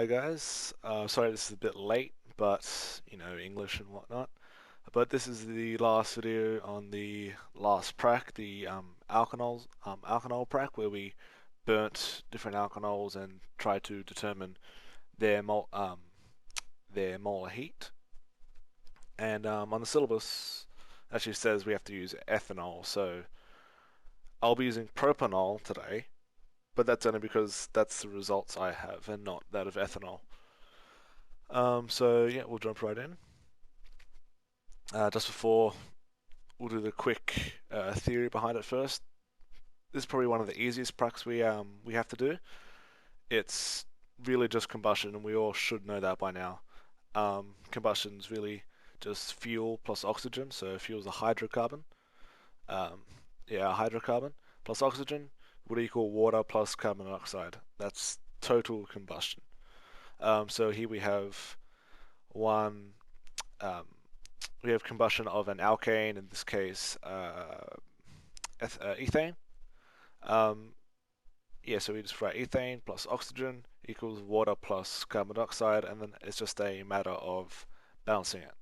Hi guys, sorry this is a bit late, but English and whatnot. But this is the last video on the last prac, the alkanol prac, where we burnt different alkanols and tried to determine their their molar heat. And on the syllabus, actually says we have to use ethanol, so I'll be using propanol today, but that's only because that's the results I have and not that of ethanol. So yeah, we'll jump right in. Just before, we'll do the quick theory behind it first. This is probably one of the easiest pracs we have to do. It's really just combustion, and we all should know that by now. Combustion's really just fuel plus oxygen. So fuel's a hydrocarbon. Um, yeah, hydrocarbon plus oxygen would equal water plus carbon dioxide. That's total combustion. So here we have one um, we have combustion of an alkane, in this case ethane. Um, yeah, so we just write ethane plus oxygen equals water plus carbon dioxide, and then it's just a matter of balancing it.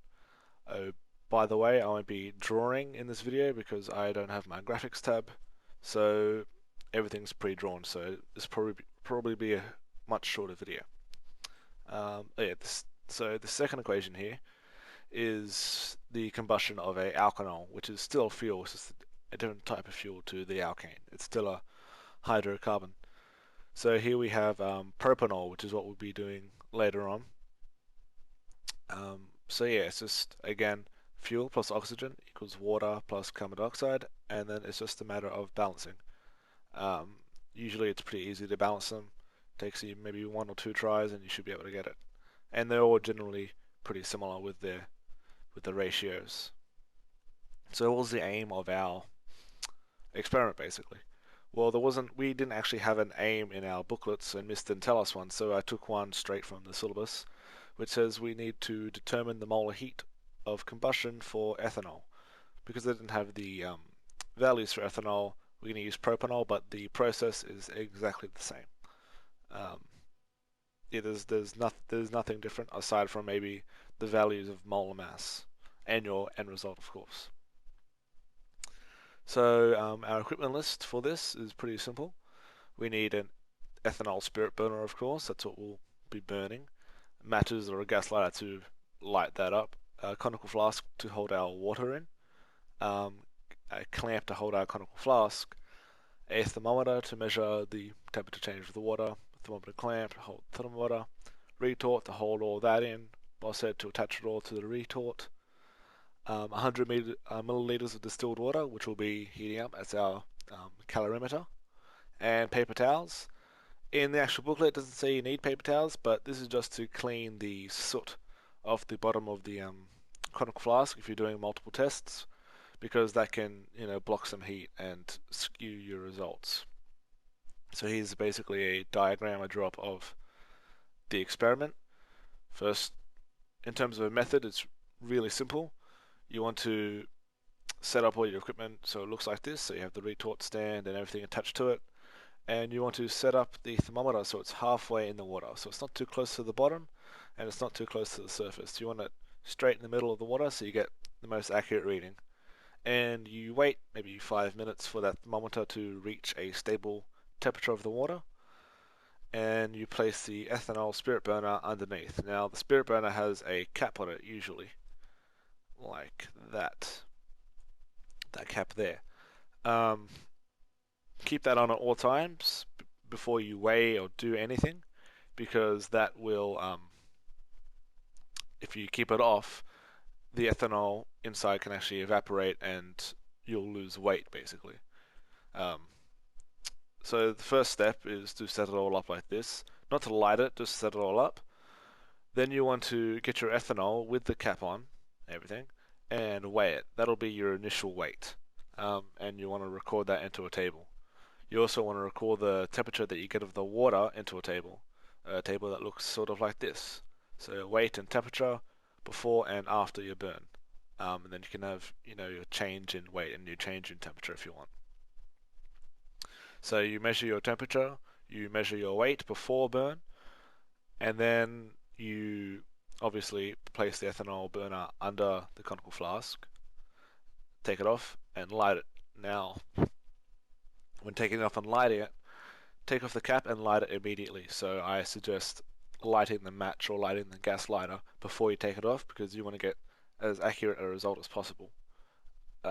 Oh, by the way, I won't be drawing in this video because I don't have my graphics tab, so everything's pre-drawn, so this probably be a much shorter video. Yeah, so the second equation here is the combustion of a alkanol, which is still fuel. It's just a different type of fuel to the alkane. It's still a hydrocarbon. So here we have propanol, which is what we'll be doing later on. So yeah, it's just, again, fuel plus oxygen equals water plus carbon dioxide, and then it's just a matter of balancing. Um, Usually it's pretty easy to balance them. Takes you maybe one or two tries and you should be able to get it. And they're all generally pretty similar with the ratios. So what was the aim of our experiment basically? Well, we didn't actually have an aim in our booklets, and Miss didn't tell us one, so I took one straight from the syllabus, which says we need to determine the molar heat of combustion for ethanol. Because they didn't have the values for ethanol, we're going to use propanol, but the process is exactly the same. Um, yeah, there's nothing different aside from maybe the values of molar mass and your end result, of course. So our equipment list for this is pretty simple. We need an ethanol spirit burner, of course. That's what we'll be burning. Matches or a gas lighter to light that up. A conical flask to hold our water in. A clamp to hold our conical flask. A thermometer to measure the temperature change of the water. Thermometer clamp to hold the thermometer. Retort to hold all that in. Boss head to attach it all to the retort. 100 milliliters of distilled water, which will be heating up as our calorimeter, and paper towels. In the actual booklet, it doesn't say you need paper towels, but this is just to clean the soot off the bottom of the conical flask if you're doing multiple tests, because that can, block some heat and skew your results. So here's basically a diagram I drew up of the experiment. First, in terms of a method, it's really simple. You want to set up all your equipment so it looks like this. So you have the retort stand and everything attached to it. And you want to set up the thermometer so it's halfway in the water. So it's not too close to the bottom and it's not too close to the surface. You want it straight in the middle of the water so you get the most accurate reading. And you wait maybe 5 minutes for that thermometer to reach a stable temperature of the water. And you place the ethanol spirit burner underneath. Now the spirit burner has a cap on it usually, like that cap there. Keep that on at all times before you weigh or do anything, because that will, if you keep it off, the ethanol inside can actually evaporate and you'll lose weight basically. Um, so the first step is to set it all up like this. Not to light it, just set it all up. Then you want to get your ethanol with the cap on, everything, and weigh it. That'll be your initial weight. And you want to record that into a table. You also want to record the temperature that you get of the water into a table that looks sort of like this. So weight and temperature before and after your burn. And then you can have, your change in weight and your change in temperature if you want. So you measure your temperature, you measure your weight before burn, and then you obviously place the ethanol burner under the conical flask, take it off, and light it. Now, when taking it off and lighting it, take off the cap and light it immediately. So I suggest lighting the match or lighting the gas lighter before you take it off because you want to get as accurate a result as possible.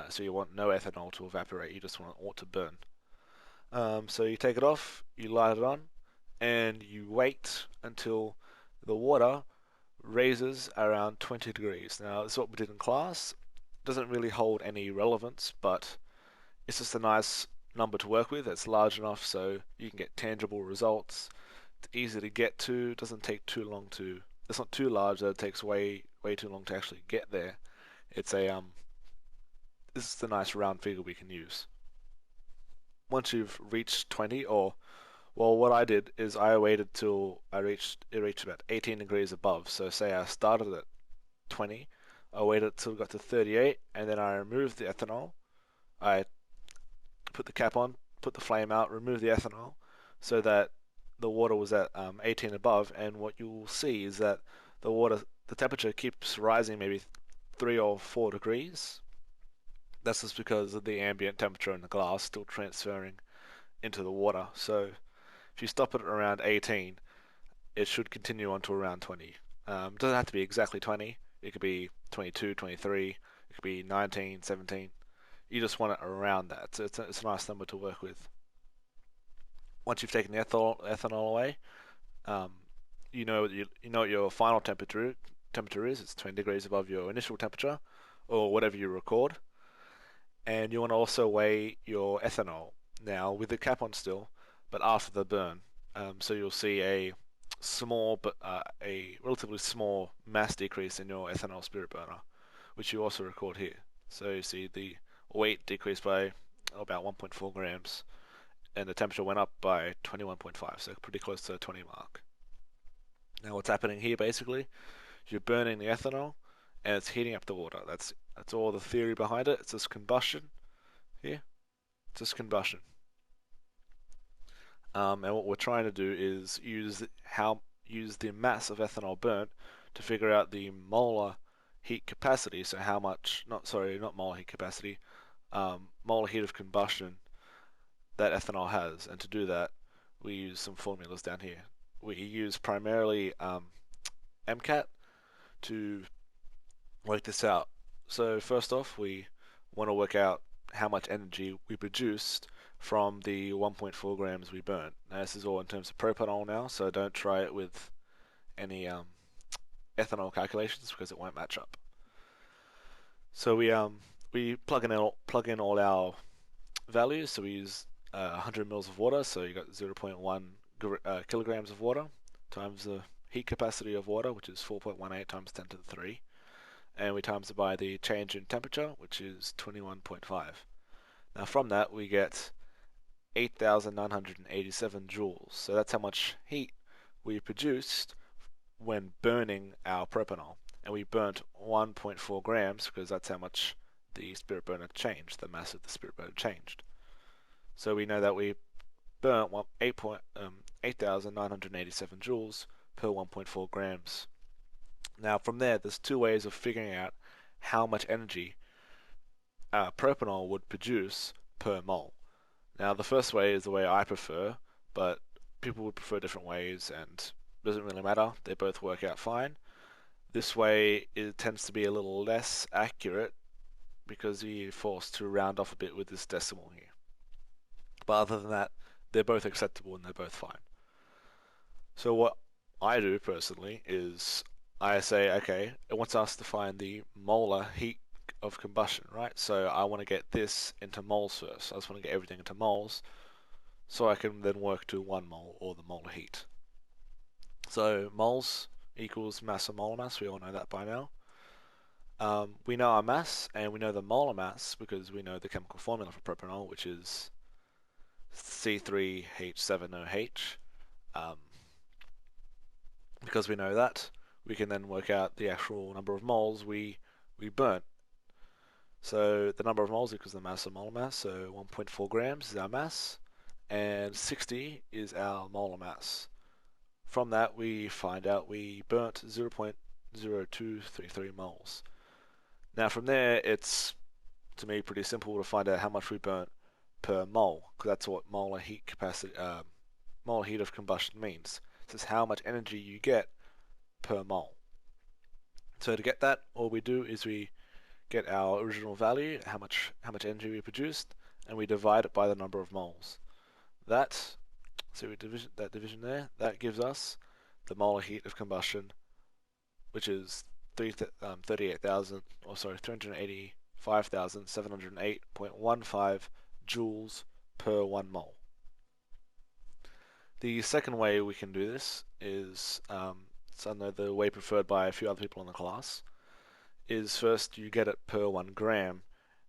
So you want no ethanol to evaporate, you just want it all to burn. So you take it off, you light it on, and you wait until the water raises around 20 degrees. Now, this is what we did in class. It doesn't really hold any relevance, but it's just a nice number to work with. It's large enough so you can get tangible results. It's easy to get to. It doesn't take too long to. It's not too large that it takes way too long to actually get there. It's a This is a nice round figure we can use. Once you've reached 20, or well, what I did is I waited till it reached about 18 degrees above. So say I started at 20, I waited till it got to 38, and then I removed the ethanol. I put the cap on, put the flame out, remove the ethanol, so that the water was at 18 above. And what you will see is that the temperature keeps rising, maybe 3 or 4 degrees. That's just because of the ambient temperature in the glass still transferring into the water. So if you stop it around 18, it should continue on to around 20. It doesn't have to be exactly 20. It could be 22, 23. It could be 19, 17. You just want it around that. So it's a nice number to work with. Once you've taken the ethanol away, um, you know what your final temperature is. It's 20 degrees above your initial temperature, or whatever you record. And you want to also weigh your ethanol now with the cap on still, but after the burn. So you'll see a relatively small mass decrease in your ethanol spirit burner, which you also record here. So you see the weight decreased by about 1.4 grams, and the temperature went up by 21.5, so pretty close to the 20 mark. Now what's happening here basically, you're burning the ethanol, and it's heating up the water. That's all the theory behind it. It's just combustion here. It's just combustion. And what we're trying to do is use the mass of ethanol burnt to figure out the molar heat capacity. So how much? Not molar heat capacity. Molar heat of combustion that ethanol has. And to do that, we use some formulas down here. We use primarily MCAT to work this out. So first off, we want to work out how much energy we produced from the 1.4 grams we burnt. Now this is all in terms of propanol now, so don't try it with any ethanol calculations because it won't match up. So we plug in all our values. So we use 100 mils of water, so you got 0.1 kilograms of water times the heat capacity of water, which is 4.18 times 10 to the 3. And we times it by the change in temperature, which is 21.5. Now from that we get 8,987 joules. So that's how much heat we produced when burning our propanol. And we burnt 1.4 grams because that's how much the spirit burner changed, the mass of the spirit burner changed. So we know that we burnt 8,987 joules per 1.4 grams. Now from there's two ways of figuring out how much energy propanol would produce per mole. Now the first way is the way I prefer, but people would prefer different ways and it doesn't really matter. They both work out fine. This way it tends to be a little less accurate because you're forced to round off a bit with this decimal here. But other than that, they're both acceptable and they're both fine. So what I do personally is I say, okay, it wants us to find the molar heat of combustion, right? So I want to get this into moles first. I just want to get everything into moles so I can then work to 1 mole or the molar heat. So moles equals mass or molar mass. We all know that by now. We know our mass and we know the molar mass because we know the chemical formula for propanol, which is C3H7OH. Because we know that, we can then work out the actual number of moles we burnt. So the number of moles equals the mass of molar mass, so 1.4 grams is our mass, and 60 is our molar mass From that, we find out we burnt 0.0233 moles. Now, from there, it's to me pretty simple to find out how much we burnt per mole, because that's what molar heat capacity, molar heat of combustion means. This is how much energy you get per mole. So to get that, all we do is we get our original value, how much energy we produced, and we divide it by the number of moles. That So we division there, that gives us the molar heat of combustion, which is 38,000, or sorry, 385,708.15 joules per 1 mole. The second way we can do this is, so I know the way preferred by a few other people in the class, is first you get it per 1 gram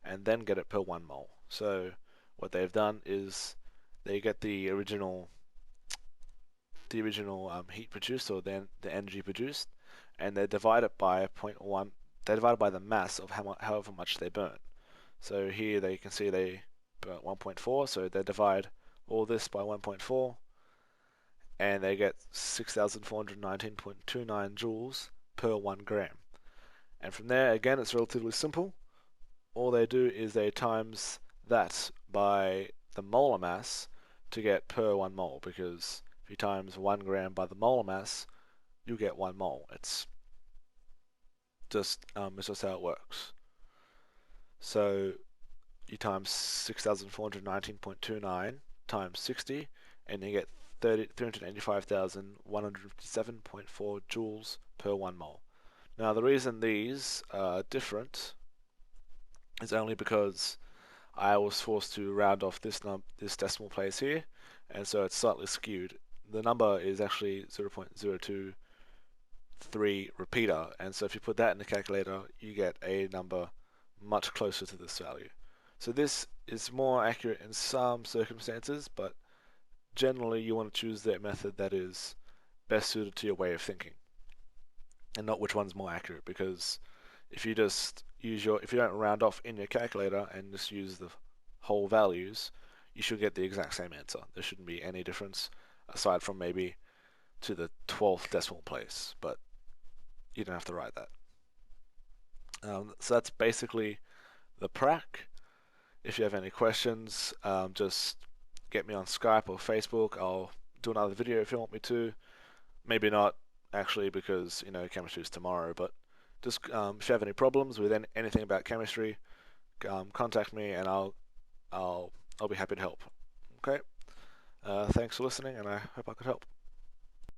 and then get it per 1 mole. So what they've done is they get the original heat produced, or then the energy produced, and they divide it by 0.1. They divide it by the mass of however much they burn. So here they can see they burnt 1.4, so they divide all this by 1.4, and they get 6,419.29 joules per 1 gram. And from there, again, it's relatively simple. All they do is they times that by the molar mass to get per 1 mole, because if you times 1 gram by the molar mass, you get 1 mole. It's just how it works. So you times 6,419.29 times 60, and you get 385,157.4 joules per 1 mole. Now the reason these are different is only because I was forced to round off this decimal place here, and so it's slightly skewed. The number is actually 0.023 repeater, and so if you put that in the calculator, you get a number much closer to this value. So this is more accurate in some circumstances, but generally you want to choose the method that is best suited to your way of thinking, and not which one's more accurate, because if you just if you don't round off in your calculator and just use the whole values, you should get the exact same answer. There shouldn't be any difference aside from maybe to the 12th decimal place, but you don't have to write that. So that's basically the Prac. If you have any questions, just get me on Skype or Facebook. I'll do another video if you want me to. Maybe not actually, because chemistry is tomorrow, but just if you have any problems with anything about chemistry, contact me and I'll be happy to help. Okay. Thanks for listening, and I hope I could help.